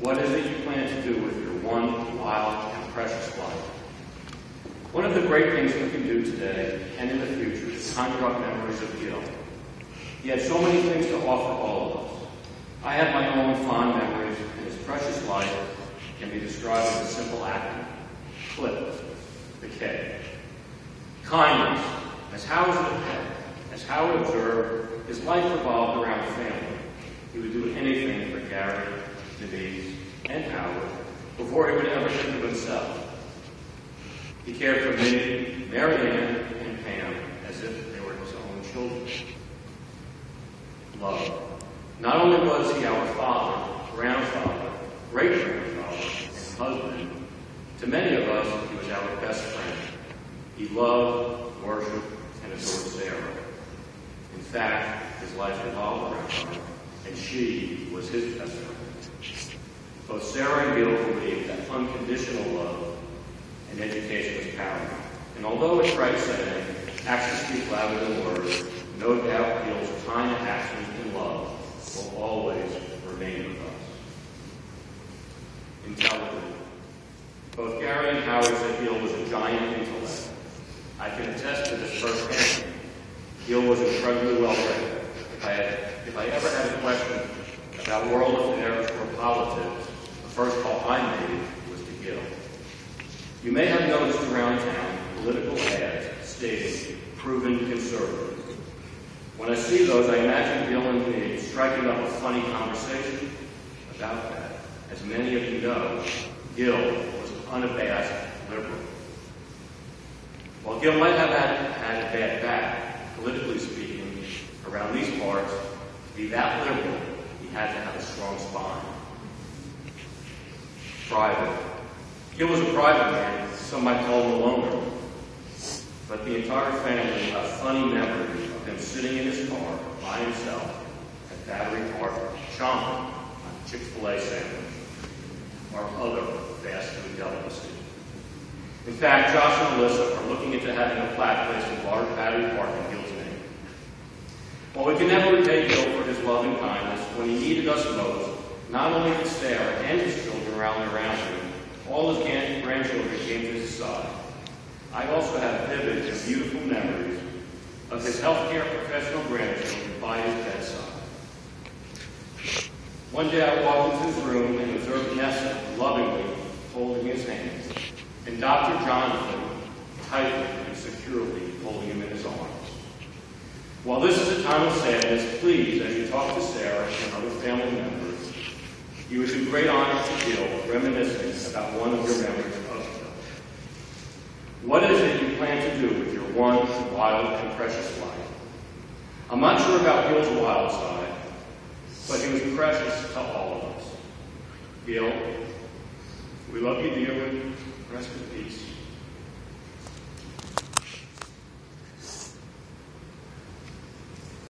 What is it you plan to do with your one wild and precious life? One of the great things we can do today and in the future is conjure up memories of Gil. He had so many things to offer all of us. I have my own fond memories, and his precious life can be described as a simple acronym. CLIP, the K. Kindness. As Howard observed, his life revolved around family. He would do anything for Gary, Denise, and Howard before he would ever think of himself. He cared for Minnie, Mary Ann, and Pam as if they were his own children. Love. Not only was he our father, grandfather, great-grandfather, and husband, to many of us he was our best friend. He loved, worshipped, and adored Sarah. In fact, his life revolved around her, and she was his best friend. Both Sarah and Gil believed that unconditional love and education was paramount. And although it's right saying, actions speak louder than words, no doubt Gil's kind actions and love will always remain with us. Intelligent. Both Gary and Howard said Gil was a giant intellect. I can attest to this firsthand. Gil was incredibly well read. If I ever had a question about world affairs or politics, the first call I made was to Gil. You may have noticed around town political ads stating proven conservative. When I see those, I imagine Gil and me striking up a funny conversation about that. As many of you know, Gil was an unabashed liberal. While Gil might have had a bad back, politically speaking, around these parts, to be that liberal, he had to have a strong spine. Private. Gil was a private man, some might call him a loner. But the entire family have funny memories of him sitting in his car by himself at Battery Park, chomping on a Chick-fil-A sandwich or other fast food delicacy. In fact, Josh and Alyssa are looking into having a plaque placed in large Battery Park in Gil's name. While we can never repay Gil for his love and kindness, when he needed us most, not only did Sarah and his children rally around him, all his grandchildren came to his side. I also have vivid and beautiful memories of his healthcare professional grandchildren by his bedside. One day I walked into his room and observed Nessa lovingly holding his hand, and Dr. Jonathan tightly and securely holding him in his arms. While this is a time of sadness, please, as you talk to Sarah and other family members, you would do great honor to Gil reminiscing about one of your memories of Gil. What is it you plan to do with your one wild and precious life? I'm not sure about Gil's wild side, but he was precious to all of us. Gil, we love you dearly.